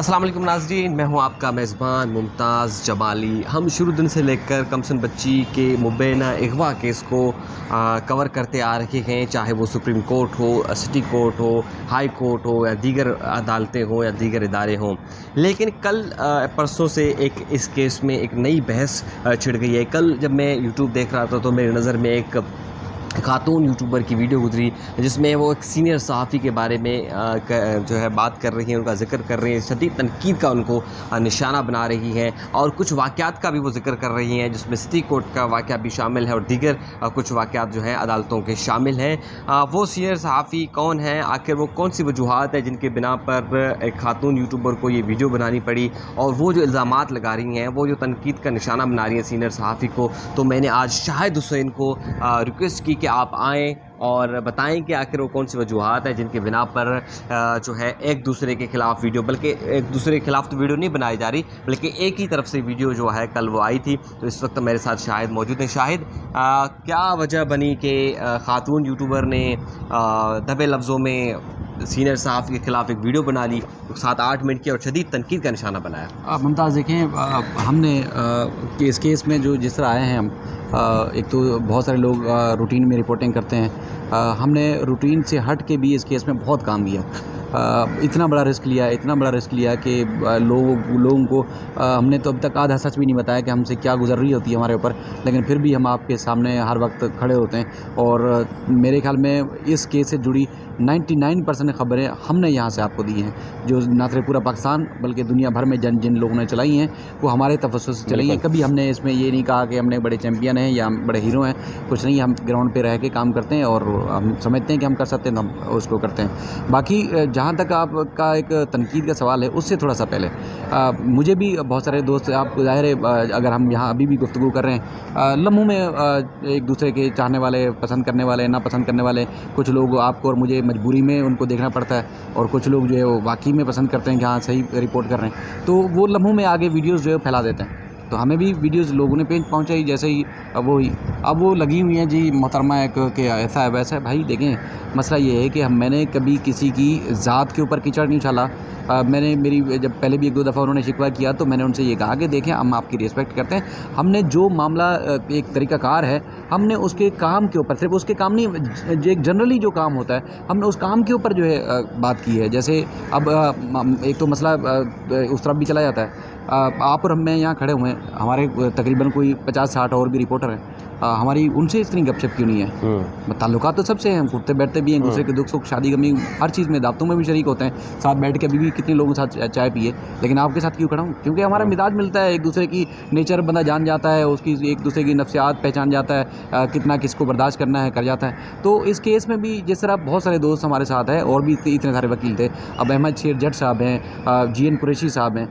अस्सलाम वालेकुम नाज़रीन, मैं हूं आपका मेज़बान मुमताज़ जमाली। हम शुरू दिन से लेकर कमसन बच्ची के मुबैना अगवा केस को कवर करते आ रहे हैं, चाहे वो सुप्रीम कोर्ट हो, सिटी कोर्ट हो, हाई कोर्ट हो या दीगर अदालतें हों या दीगर इदारे हों। लेकिन कल परसों से एक इस केस में एक नई बहस छिड़ गई है। कल जब मैं यूट्यूब देख रहा था तो मेरी नज़र में एक खातून यूट्यूबर की वीडियो गुजरी जिसमें वो एक सीनियर सहाफ़ी के बारे में जो है बात कर रही हैं, उनका ज़िक्र कर रही हैं, शदीद तनकीद का उनको निशाना बना रही हैं और कुछ वाक़यात का भी वो ज़िक्र कर रही हैं जिसमें सिटी कोर्ट का वाक़या भी शामिल है और दीगर कुछ वाक़यात जो हैं अदालतों के शामिल हैं। वो सीनियर सहाफ़ी कौन है, आखिर वो कौन सी वजूहात है जिनके बिना पर एक खातून यूट्यूबर को ये वीडियो बनानी पड़ी और वो जो इल्ज़ामात लगा रही हैं, वो जो तनकीद का निशाना बना रही हैं सीनियर सहाफ़ी को। तो मैंने आज शाहिद हुसैन को रिक्वेस्ट की कि आप आएँ और बताएं कि आखिर वो कौन सी वजूहात है जिनके बिना पर जो है एक दूसरे के ख़िलाफ़ वीडियो, बल्कि एक दूसरे के ख़िलाफ़ तो वीडियो नहीं बनाई जा रही बल्कि एक ही तरफ से वीडियो जो है कल वो आई थी। तो इस वक्त मेरे साथ शाहिद मौजूद हैं। शाहिद, क्या वजह बनी कि ख़ातून यूट्यूबर ने दबे लफ्ज़ों में सीनियर सहाफ़ी के ख़िलाफ़ एक वीडियो बना ली, 7-8 मिनट की, और शदीद तनकीद का निशाना बनाया? मुमताज़, देखें, हमने इस केस में जो जिस तरह आए हैं हम, एक तो बहुत सारे लोग रूटीन में रिपोर्टिंग करते हैं। हमने रूटीन से हट के भी इस केस में बहुत काम किया। इतना बड़ा रिस्क लिया कि लोगों को हमने तो अब तक आधा सच भी नहीं बताया कि हमसे क्या गुजर रही होती है हमारे ऊपर, लेकिन फिर भी हम आपके सामने हर वक्त खड़े होते हैं। और मेरे ख्याल में इस केस से जुड़ी 99% ख़बरें हमने यहाँ से आपको दी हैं, जो ना सिर्फ पूरा पाकिस्तान बल्कि दुनिया भर में जिन लोगों ने चलाई हैं वो हमारे तवज्जुह से चलाई हैं। कभी हमने इसमें ये नहीं कहा कि हमने बड़े चैम्पियन हैं या हम बड़े हीरो हैं, कुछ नहीं। हम ग्राउंड पे रह के काम करते हैं और हम समझते हैं कि हम कर सकते हैं तो हम उसको करते हैं। बाकी जहाँ तक आपका एक तनकीद का सवाल है, उससे थोड़ा सा पहले मुझे भी बहुत सारे दोस्त, आप ज़ाहिर है अगर हम यहाँ अभी भी गुफ्तगू कर रहे हैं, लम्हों में एक दूसरे के चाहने वाले, पसंद करने वाले, ना पसंद करने वाले, कुछ लोग आपको और मुझे मजबूरी में उनको देखना पड़ता है और कुछ लोग जो है वो वाकई में पसंद करते हैं कि हाँ सही रिपोर्ट कर रहे हैं, तो वो लम्हों में आगे वीडियोस जो है फैला देते हैं। तो हमें भी वीडियोस लोगों ने पेज पहुंचाई, जैसे ही अब वो लगी हुई हैं जी मोहतरमा है कि ऐसा है वैसा है। भाई देखें, मसला ये है कि मैंने कभी किसी की ज़ात के ऊपर कीचड़ नहीं उछाला। मेरी जब पहले भी 1-2 दफ़ा उन्होंने शिकवा किया तो मैंने उनसे ये कहा कि देखें, हम आपकी रिस्पेक्ट करते हैं, हमने जो मामला एक तरीक़ाकार है, हमने उसके काम के ऊपर, सिर्फ उसके काम नहीं, एक जनरली जो काम होता है हमने उस काम के ऊपर जो है बात की है। जैसे अब एक तो मसला उस तरफ भी चला जाता है। आप और मैं यहाँ खड़े हुए हैं, हमारे तकरीबन कोई 50-60 और भी रिपोर्टर हैं, हमारी उनसे इतनी गपशप क्यों नहीं है? ताल्लुकात तो सबसे हैं, हम उठते बैठते भी हैं, एक दूसरे के दुख सुख, शादी गमी, हर चीज़ में, दावतों में भी शरीक होते हैं, साथ बैठ के अभी भी कितने लोगों के साथ चाय पिए, लेकिन आपके साथ क्यों खड़ा हूँ? क्योंकि हमारा मिजाज मिलता है, एक दूसरे की नेचर बंदा जान जाता है, उसकी एक दूसरे की नफ्सियात पहचान जाता है, कितना किसको बर्दाश्त करना है कर जाता है। तो इस केस में भी जिस तरह बहुत सारे दोस्त हमारे साथ हैं और भी इतने सारे वकील थे, अब अहमद शेर जट साहब हैं, GN कुरैशी साहब हैं,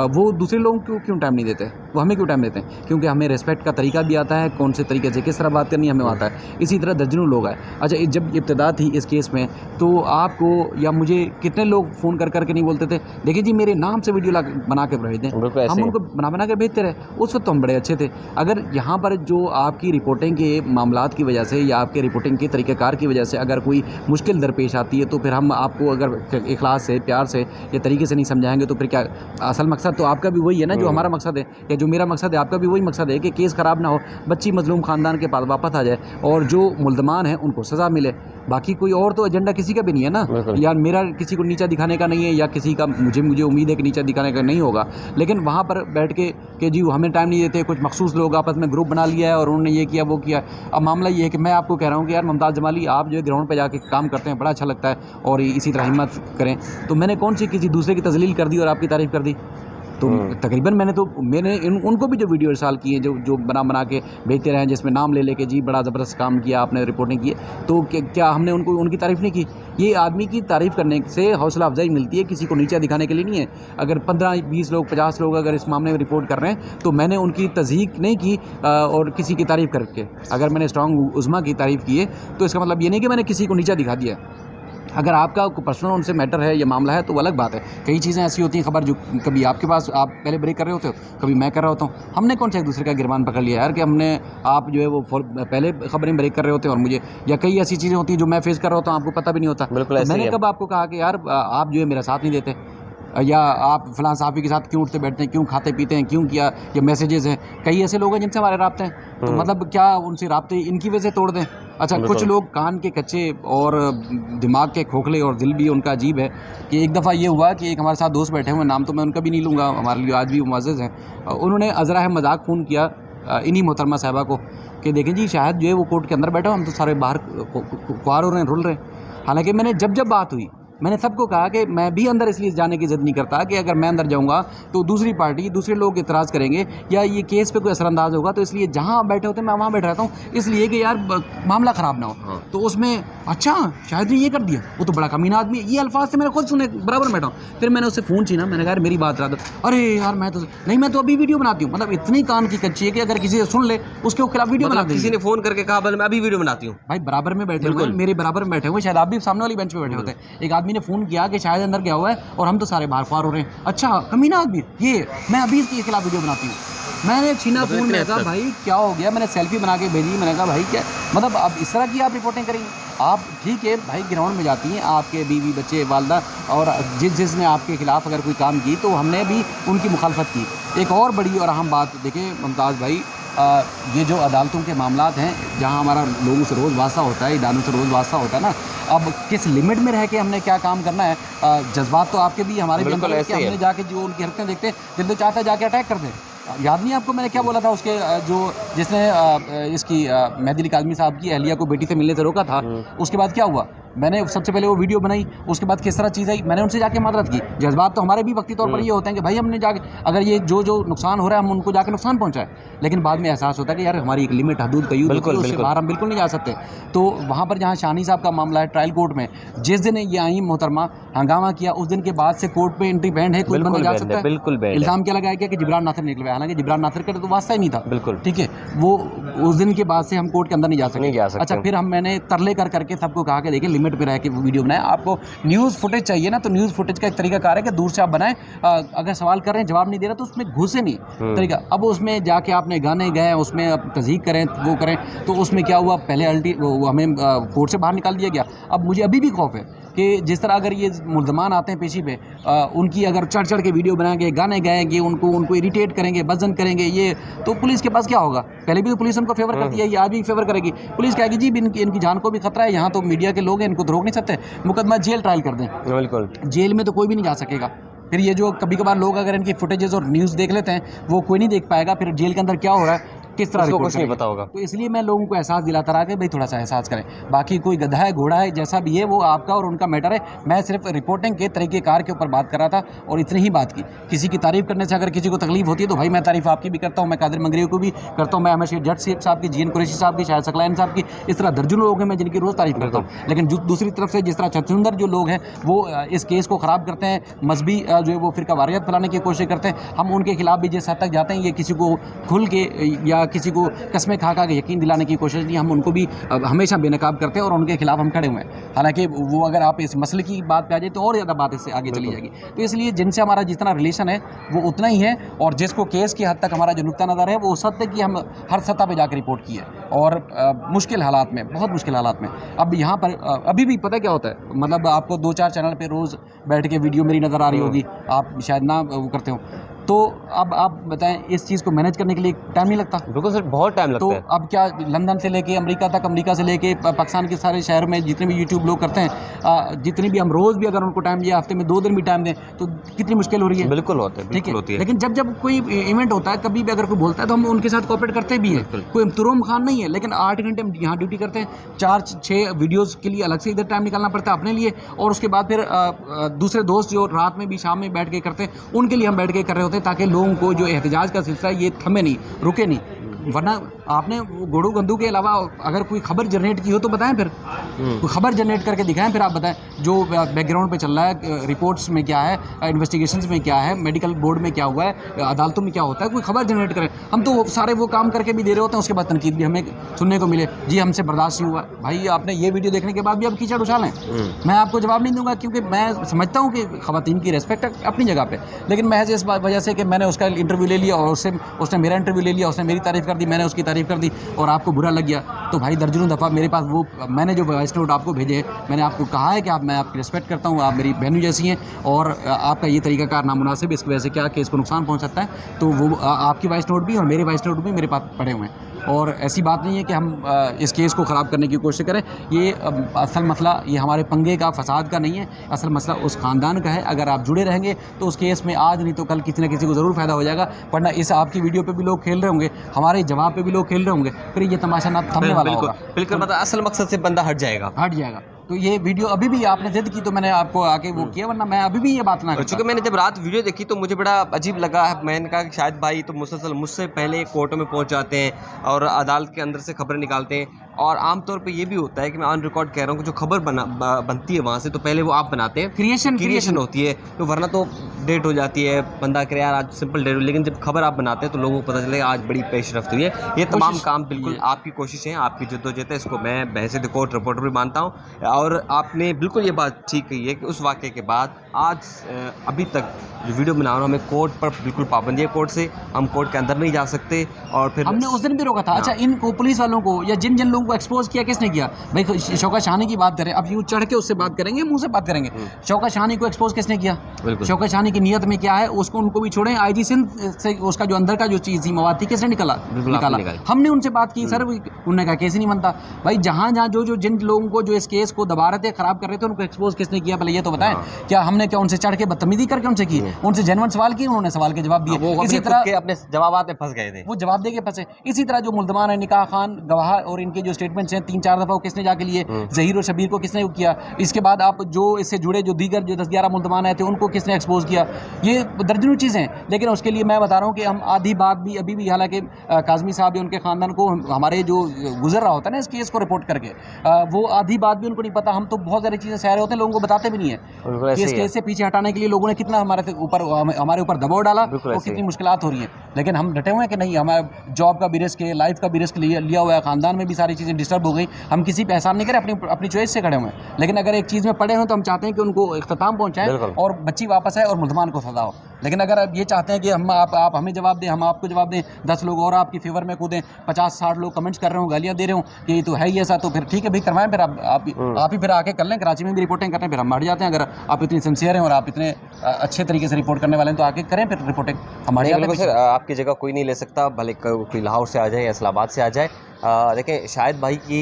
वो दूसरे लोगों को क्यों टाइम नहीं देते? वो हमें क्यों टाइम देते हैं? क्योंकि हमें रिस्पेक्ट का तरीका भी आता है, कौन से तरीके से किस तरह बात करनी हमें आता है। इसी तरह दर्जनों लोग आए। अच्छा, जब इब्तिदा थी इस केस में तो आपको या मुझे कितने लोग फ़ोन कर करके नहीं बोलते थे, देखिए जी मेरे नाम से वीडियो बना के भेज दें, हम उनको बना के भेजते रहे। उस वक्त तो हम बड़े अच्छे थे। अगर यहाँ पर जो आपकी रिपोर्टिंग के मामलात की वजह से या आपके रिपोर्टिंग के तरीक़ेकार की वजह से अगर कोई मुश्किल दरपेश आती है, तो फिर हम आपको अगर इखलास से, प्यार से या तरीके से नहीं समझाएंगे तो फिर क्या? असल मकसद तो आपका भी वही है ना, जो हमारा मकसद है या जो मेरा मकसद है, आपका भी वही मकसद है कि केस ख़राब ना हो, बच्ची मजलूम ख़ानदान के पास वापस आ जाए और जो मुल्ज़मान हैं उनको सज़ा मिले। बाकी कोई और तो एजेंडा किसी का भी नहीं है ना, या मेरा किसी को नीचा दिखाने का नहीं है या किसी का मुझे उम्मीद है कि नीचा दिखाने का नहीं होगा। लेकिन वहाँ पर बैठ के कि जी हमें टाइम नहीं देते, कुछ मखसूस लोग आपस में ग्रुप बना लिया है और उन्होंने ये किया वो किया। अब मामला ये है कि मैं आपको कह रहा हूँ कि यार मुमताज़ जमाली, आप जो है ग्राउंड पर जाके काम करते हैं, बड़ा अच्छा लगता है और इसी तरह हिम्मत करें। तो मैंने कौन सी किसी दूसरे की तज़लील कर दी और आपकी तारीफ़ कर दी? तो तकरीबन मैंने उनको भी जो वीडियो इरसाल किए, जो बना के भेजते रहे, जिसमें नाम ले लेके जी बड़ा ज़बरदस्त काम किया आपने, रिपोर्टिंग की, तो क्या हमने उनकी तारीफ़ नहीं की? ये आदमी की तारीफ़ करने से हौसला अफजाई मिलती है, किसी को नीचा दिखाने के लिए नहीं है। अगर 15-20 लोग, 50 लोग अगर इस मामले में रिपोर्ट कर रहे हैं तो मैंने उनकी तज़हीक नहीं की और किसी की तारीफ़ करके। अगर मैंने स्ट्रॉन्ग उज़्मा की तारीफ़ की है तो इसका मतलब ये नहीं कि मैंने किसी को नीचा दिखा दिया। अगर आपका पर्सनल उनसे मैटर है या मामला है तो अलग बात है। कई चीज़ें ऐसी होती हैं, खबर जो कभी आपके पास आप पहले ब्रेक कर रहे होते हो, कभी मैं कर रहा होता हूँ। हमने कौन सा एक दूसरे का गिरबान पकड़ लिया यार कि हमने, आप जो है वो पहले खबरें ब्रेक कर रहे होते हैं और मुझे, या कई ऐसी चीज़ें होती हैं जो मैं फेस कर रहा होता हूँ, आपको पता भी नहीं होता। तो मैंने कब आपको कहा कि यार आप जो है मेरा साथ नहीं देते? या आप फलां साहबी के साथ क्यों उठते बैठते हैं, क्यों खाते पीते हैं, क्यों किया, ये मैसेजेस हैं। कई ऐसे लोग हैं जिनसे हमारे राब्ते हैं, तो मतलब क्या उनसे राब्ते इनकी वजह से तोड़ दें? अच्छा, कुछ लोग कान के कच्चे और दिमाग के खोखले और दिल भी उनका अजीब है कि एक दफ़ा ये हुआ कि एक हमारे साथ दोस्त बैठे हुए, नाम तो मैं उनका भी नहीं लूँगा, हमारे लिए आज भी मुअज़्ज़ज़ हैं, उन्होंने अज़रा मज़ाक फ़ोन किया इन्हीं मोहतरमा साहिबा को कि देखें जी, शायद जो है वो कोर्ट के अंदर बैठे हो, हम तो सारे बाहर ख्वार हो रहे हैं, रुल रहे हैं। हालांकि मैंने जब बात हुई, मैंने सबको कहा कि मैं भी अंदर इसलिए जाने की ज़िद नहीं करता कि अगर मैं अंदर जाऊंगा तो दूसरी पार्टी, दूसरे लोग इतराज़ करेंगे या ये केस पे कोई असरअंदाज होगा, तो इसलिए जहां आप बैठे होते हैं मैं वहां बैठ रहता हूँ, इसलिए कि यार मामला ख़राब ना हो। हाँ। तो उसमें अच्छा शायद ने ये कर दिया, वो तो बड़ा कमीना आदमी है, ये अल्फाज से मैंने खुद सुने, बराबर बैठा हूँ। फिर मैंने उससे फ़ोन छीना, मैंने कहा यार मेरी बात रहा दो। अरे यार मैं तो नहीं, मैं तो अभी वीडियो बनाती हूँ। मतलब इतनी कान की कच्ची है कि अगर किसी से सुन ले उसके खिलाफ वीडियो बना किसी ने फ़ोन करके कहा मैं अभी वीडियो बनाती हूँ। भाई बराबर में बैठे हुए, मेरे बराबर में बैठे हुए, शायद आप भी सामने वाली बेंच पे बैठे होते हैं। एक आदमी ने फ़ोन किया कि शायद अंदर गया हुआ है और हम तो सारे बाहर ख्वार हो रहे हैं। अच्छा कमीना आदमी ये, मैं अभी इसके खिलाफ वीडियो बनाती हूँ। मैंने छीना फ़ोन, मैंने कहा भाई क्या हो गया, मैंने सेल्फी बना के भेजी, मैंने कहा भाई क्या मतलब अब इस तरह की आप रिपोर्टिंग करेंगे? आप ठीक है भाई ग्राउंड में जाती हैं, आपके बीवी बच्चे वालदा और जिसने आपके खिलाफ अगर कोई काम की तो हमने भी उनकी मुखालफत की। एक और बड़ी और अहम बात देखें मुमताज़ भाई, ये जो अदालतों के मामलात हैं जहाँ हमारा लोगों से रोज़ वास्ता होता है, इदारों से रोज़ वास्ता होता है ना, अब किस लिमिट में रह के हमने क्या काम करना है। जज्बात तो आपके भी हमारे भी अंदर है कि हमने जाके जो उनकी हरकतें देखते दिल तो चाहता है जाके अटैक कर दें। याद नहीं आपको मैंने क्या बोला था उसके जो जिसने इसकी मेहदी अली काज़मी साहब की अहलिया को बेटी से मिलने से रोका था, उसके बाद क्या हुआ? मैंने सबसे पहले वो वीडियो बनाई, उसके बाद किस तरह चीज़ आई, मैंने उनसे जाके मदद की। जज्बात तो हमारे भी वक्ती तौर पर ये होते हैं कि भाई हमने जाके अगर ये जो नुकसान हो रहा है हम उनको जाके नुकसान पहुंचाएं, लेकिन बाद में एहसास होता है कि यार हमारी एक लिमिट हदूद कयूद होती है, उससे बाहर हम बिल्कुल नहीं जा सकते। तो वहाँ पर जहाँ शानी साहब का मामला है ट्रायल कोर्ट में, जिस दिन ये आई मोहतरमा हंगामा किया उस दिन के बाद से कोर्ट पर एंट्री बैंड है, कोई बंदा जा सकता है। बिल्कुल इल्ज़ाम क्या लगाया गया कि जिब्रान नासिर निकलवाया, हालांकि जिब्रान नासिर का तो वास्ता ही नहीं था। बिल्कुल ठीक है, वो उस दिन के बाद से हम कोर्ट के अंदर नहीं जा सकते। अच्छा फिर मैंने तरले करके सबको कहा कि देखिए लिमिट पे रह के वीडियो बनाएं, आपको न्यूज़ फुटेज चाहिए ना तो न्यूज़ फुटेज का एक तरीका कार है कि दूर से आप बनाएं, अगर सवाल कर रहे हैं जवाब नहीं दे रहा तो उसमें घुसे नहीं तरीका। अब उसमें जाके आपने गाने गए, उसमें तज़हीक करें वो करें, तो उसमें क्या हुआ, पहले हमें कोर्ट से बाहर निकाल दिया गया। अब मुझे अभी भी खौफ है कि जिस तरह अगर ये मुल्ज़मान आते हैं पेशी पे, उनकी अगर चढ़ के वीडियो बनाएंगे, गाने गाएंगे, उनको इरिटेट करेंगे, वज़न करेंगे, ये तो पुलिस के पास क्या होगा? पहले भी तो पुलिस उनको फेवर करती है, ये आज भी फेवर करेगी। पुलिस कहेगी जी इनकी जान को भी खतरा है, यहाँ तो मीडिया के लोग हैं, इनको तो रोक नहीं सकते, मुकदमा जेल ट्रायल कर दें। बिल्कुल, जेल में तो कोई भी नहीं जा सकेगा। फिर ये जो कभी कभार लोग अगर इनकी फुटेजेस और न्यूज़ देख लेते हैं वो कोई नहीं देख पाएगा, फिर जेल के अंदर क्या हो रहा है किस तरह से कुछ नहीं पता होगा। तो इसलिए मैं लोगों को एहसास दिलाता रहा कि भाई थोड़ा सा एहसास करें। बाकी कोई गधा है घोड़ा है जैसा भी है वो आपका और उनका मैटर है। मैं सिर्फ रिपोर्टिंग के तरीक़ेकार के ऊपर बात कर रहा था और इतनी ही बात की। किसी की तारीफ़ करने से अगर किसी को तकलीफ होती है तो भाई मैं तारीफ़ आपकी भी करता हूँ, मैं कादिर मंगरी को भी करता हूँ, मैं अहमद शेख जट साहब की, GN कुरैशी साहब की, शाहिद सकलाइन साहब की, इस तरह दर्जनों लोग हैं मैं जिनकी रोज़ तारीफ़ करता हूँ। लेकिन दूसरी तरफ से जिस तरह छछुंदर जो लोग हैं वो इस केस को ख़राब करते हैं, मजहबी जो है वो फ़िरका वारियत फैलाने की कोशिश करते हैं, हम उनके खिलाफ भी जिस हद तक जाते हैं, ये किसी को खुल के या किसी को कसमें खा के यकीन दिलाने की कोशिश नहीं, हम उनको भी हमेशा बेनकाब करते हैं और उनके खिलाफ हम खड़े हुए हैं। हालांकि वो अगर आप इस मसले की बात पे आ जाए तो और ज़्यादा बात इससे आगे चली जाएगी। तो इसलिए जिनसे हमारा जितना रिलेशन है वो उतना ही है, और जिसको केस की हद तक हमारा जो नुक्ता नज़र है वो उस हद तक कि हम हर सतह पर जाकर रिपोर्ट की है और मुश्किल हालात में, बहुत मुश्किल हालात में। अब यहाँ पर अभी भी पता क्या होता है, मतलब आपको 2-4 चैनल पर रोज़ बैठ के वीडियो मेरी नज़र आ रही होगी, आप शायद ना वो करते हो, तो अब आप बताएं इस चीज़ को मैनेज करने के लिए टाइम नहीं लगता? बिल्कुल सर, बहुत टाइम लगता है। तो अब क्या लंदन से लेके अमेरिका तक, अमेरिका से लेके पाकिस्तान के सारे शहर में जितने भी यूट्यूब लोग करते हैं, जितनी भी हम रोज़ भी अगर उनको टाइम दिया, हफ्ते में 2 दिन भी टाइम दें तो कितनी मुश्किल हो रही है। बिल्कुल होता है, ठीक है। लेकिन जब कोई इवेंट होता है, कभी भी अगर कोई बोलता है तो हम उनके साथ कोऑपरेट करते भी हैं, कोई तुरुम खान नहीं है, लेकिन 8 घंटे हम यहाँ ड्यूटी करते हैं, 4-6 वीडियोज़ के लिए अलग से इधर टाइम निकालना पड़ता है अपने लिए, और उसके बाद फिर दूसरे दोस्त जो रात में भी शाम में बैठ के करते हैं उनके लिए हम बैठ के कर रहे होते हैं, ताकि लोगों को जो एहतजाज का सिलसिला ये थमे नहीं, रुके नहीं। वरना आपने गोड़ू गंदू के अलावा अगर कोई खबर जनरेट की हो तो बताएं, फिर कोई खबर जनरेट करके दिखाएं, फिर आप बताएं जो बैकग्राउंड पे चल रहा है, रिपोर्ट्स में क्या है, इन्वेस्टिगेशंस में क्या है, मेडिकल बोर्ड में क्या हुआ है, अदालतों में क्या होता है, कोई खबर जनरेट करें। हम तो सारे वो काम करके भी दे रहे होते हैं, उसके बाद तनकीद भी हमें सुनने को मिले, जी हमसे बर्दाश्त नहीं हुआ। भाई आपने ये वीडियो देखने के बाद भी आप कीचड़ उछालें, मैं आपको जवाब नहीं दूंगा, क्योंकि मैं समझता हूँ कि ख़वातीन की रिस्पेक्ट अपनी जगह पर, लेकिन महज इस वजह से कि मैंने उसका इंटरव्यू ले लिया और उसने मेरा इंटरव्यू ले लिया, उसने मेरी तारीफ़ कर दी, मैंने उसकी तारीफ़ कर दी और आपको बुरा लग गया, तो भाई दर्जनों दफ़ा मेरे पास वो मैंने जो वॉइस नोट आपको भेजे हैं। मैंने आपको कहा है कि मैं आपकी रिस्पेक्ट करता हूँ, आप मेरी बहनों जैसी हैं और आपका ये तरीकाकार नामुनासिब, इसकी वजह से क्या केस को नुकसान पहुँच सकता है। तो वो आपकी वॉइस नोट भी और मेरे वॉइस नोट भी मेरे पास पड़े हुए हैं और ऐसी बात नहीं है कि हम इस केस को ख़राब करने की कोशिश करें। ये असल मसला ये हमारे पंगे का, फसाद का नहीं है, असल मसला उस ख़ानदान का है। अगर आप जुड़े रहेंगे तो उस केस में आज नहीं तो कल किसी न किसी को ज़रूर फ़ायदा हो जाएगा, वरना इस आपकी वीडियो पे भी लोग खेल रहे होंगे, हमारे जवाब पे भी लोग खेल रहे होंगे, फिर ये तमाशा ना थमने वाला होगा। बिल्कुल, मतलब असल मकसद से बंदा हट जाएगा। तो ये वीडियो अभी भी आपने जिद की तो मैंने आपको आके वो किया, वरना मैं अभी भी ये बात ना करता। चूँकि मैंने जब रात वीडियो देखी तो मुझे बड़ा अजीब लगा। मैंने कहा कि शायद भाई तो मुसलसल मुझसे पहले कोर्टों में पहुंच जाते हैं और अदालत के अंदर से खबरें निकालते हैं। और आमतौर पे ये भी होता है कि मैं ऑन रिकॉर्ड कह रहा हूँ कि जो खबर बनती है वहाँ से तो पहले वो आप बनाते हैं, क्रिएशन होती है, तो वरना तो डेट हो जाती है, बंदा कह यार आज सिंपल डेट हो, लेकिन जब खबर आप बनाते हैं तो लोगों को पता चलेगा आज बड़ी पेशरफ्त हुई है। ये तमाम काम बिल्कुल आपकी कोशिश है, आपकी जद्दोजहद है, इसको मैं बहैसियत कोर्ट रिपोर्टर भी मानता हूँ। और आपने बिल्कुल ये बात ठीक कही है कि उस वाक़े के बाद आज अभी तक जो वीडियो बना रहा हूँ हमें कोर्ट पर बिल्कुल पाबंदी है, कोर्ट से हम कोर्ट के अंदर नहीं जा सकते। और फिर हमने उस दिन भी रोका था। अच्छा, इनको पुलिस वालों को या जिन जिन लोगों को एक्सपोज किया किसने किया भाई? शौकत शानी की बात करें, अब यूँ चढ़ के उससे बात करेंगे, मुंह से बात करेंगे। शौकत शानी को एक्सपोज किसने किया? शौकत शानी की नीयत में क्या है उसको उनको भी छोड़ें। आईजी सिंध से उसका जो अंदर का जो चीज़ थी, मवाद थी, किसने निकाला? हमने उनसे बात की सर, उन्होंने कहा केस ही नहीं बनता। भाई जहाँ जो जिन लोगों को जो इस केस को दबा रहे थे, खराब कर रहे थे, उनको एक्सपोज किसने किया पहले ये तो बताएं। क्या हमने क्या उनसे चढ़ के बदतमीजी करके उनसे की? उनसे जेन्युइन सवाल किए, उन्होंने सवाल के जवाब दिए। इसी तरह अपने जवाबात में फंस गए थे, वो जवाब दे के फंसे। इसी तरह जो मुल्ज़मान है, निकाह खान, गवाह और इनके जो स्टेटमेंट्स हैं 3-4 दफ़ा किसने जाके लिए? ज़हीर और शबीर को किसने किया? इसके बाद आप जो इससे जुड़े जो दीगर जो 10-11 मुल्ज़मान आए थे उनको किसने एक्सपोज किया? ये दर्जनों चीज़ें हैं। लेकिन उसके लिए मैं बता रहा हूँ कि हम आधी बात भी अभी भी, हालांकि काज़मी साहब या उनके ख़ानदान को हमारे जो गुजर रहा होता है ना इस केस को रिपोर्ट करके, वो आधी बात भी उनको नहीं पता। हम तो बहुत सारी चीज़ें सह रहे होते हैं, लोगों को बताते भी नहीं है। इस केस से पीछे हटाने के लिए लोगों ने कितना हमारे ऊपर दबाव डाला और कितनी मुश्किलात हो रही हैं। लेकिन हम डटे हुए हैं कि नहीं, हमारे जॉब का भी रिस्क है, लाइफ का भी रिस्क लिया हुआ है, ख़ानदान में भी सारी चीज़ें डिस्टर्ब हो गई। हम किसी पे एहसान नहीं करें, अपनी चॉइस से खड़े हुए हैं। लेकिन अगर एक चीज़ में पड़े हों तो हम चाहते हैं कि उनको इख्तिताम पहुँचाएं और बच्ची वापस आए और मुल्ज़मान को सज़ा हो। लेकिन अगर आप ये चाहते हैं कि आप हमें जवाब दें, हम आपको जवाब दें, 10 लोग और आपकी फेवर में कूदें, 50-60 लोग कमेंट्स कर रहे हो, गालियाँ दे रहे हो कि ये तो है ही ऐसा, तो फिर ठीक है भाई, करवाएं। फिर आप ही फिर आके कर लें, कराची में भी रिपोर्टिंग करते हैं, फिर हम हट जाते हैं। अगर आप इतनी सिंसियर हैं और आप इतने अच्छे तरीके से रिपोर्ट करने वाले हैं तो आके करें फिर रिपोर्टिंग। हमारे सर आपकी जगह कोई नहीं ले सकता, भले कोई लाहौर से आ जाए या इस्लामाबाद से आ जाए। देखें, शाहिद भाई की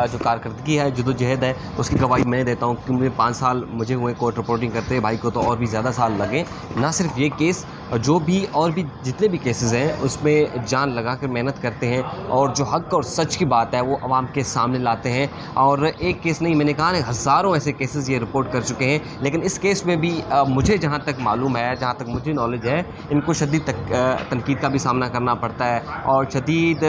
जो कारकर्दगी है, जद्दोजहद है, उसकी गवाही मैं देता हूँ क्योंकि 5 साल मुझे हुए कोर्ट रिपोर्टिंग करते, भाई को तो और भी ज़्यादा साल लगे। ना सिर्फ ये केस, जो भी और भी जितने भी केसेस हैं उसमें जान लगा कर मेहनत करते हैं और जो हक़ और सच की बात है वो आवाम के सामने लाते हैं। और एक केस नहीं, मैंने कहा हज़ारों ऐसे केसेस ये रिपोर्ट कर चुके हैं। लेकिन इस केस में भी मुझे जहाँ तक मालूम है, जहाँ तक मुझे नॉलेज है, इनको शदीद तनकीद का भी सामना करना पड़ता है और शदीद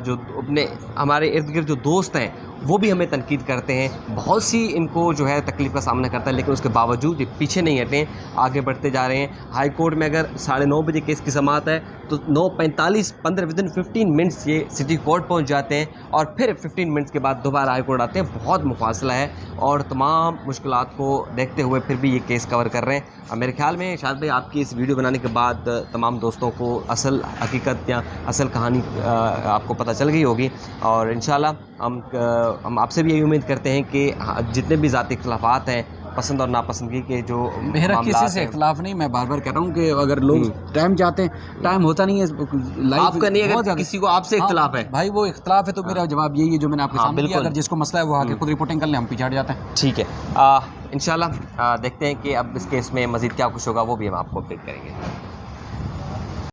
जो अपने हमारे इर्द गिर्द जो दोस्त हैं वो भी हमें तनकीद करते हैं। बहुत सी इनको जो है तकलीफ़ का सामना करता है, लेकिन उसके बावजूद ये पीछे नहीं हटें, आगे बढ़ते जा रहे हैं। हाई कोर्ट में अगर 9:30 बजे केस की समाअत है तो 9:45 विदिन 15 मिनट्स ये सिटी कोर्ट पहुंच जाते हैं और फिर 15 मिनट्स के बाद दोबारा हाई कोर्ट आते हैं। बहुत मुफासला है और तमाम मुश्किलात को देखते हुए फिर भी ये केस कवर कर रहे हैं। मेरे ख्याल में शायद भाई आपकी इस वीडियो बनाने के बाद तमाम दोस्तों को असल हकीकत या असल कहानी आपको पता चल गई होगी। और इंशाल्लाह हम आपसे भी यही उम्मीद करते हैं कि जितने भी ज़ाती इख्तिलाफ़ात हैं, पसंद और नापसंदगी के जो मेरा किसी से इख्तिलाफ़ नहीं, मैं बार बार कह रहा हूँ कि अगर लोग टाइम चाहते हैं, टाइम होता नहीं है लाइफ आपका नहीं, अगर किसी को आपसे इख्तिलाफ़ है भाई, वो इख्तिलाफ़ है तो मेरा जवाब यही है जो मैंने आपके सामने दिया। अगर जिसको मसला है वो आके खुद रिपोर्टिंग कर ले, हम पीछे हट जाते हैं। ठीक है, इंशाल्लाह देखते हैं कि अब इस केस में मज़ीद क्या कुछ होगा, वो भी हम आपको अपडेट करेंगे।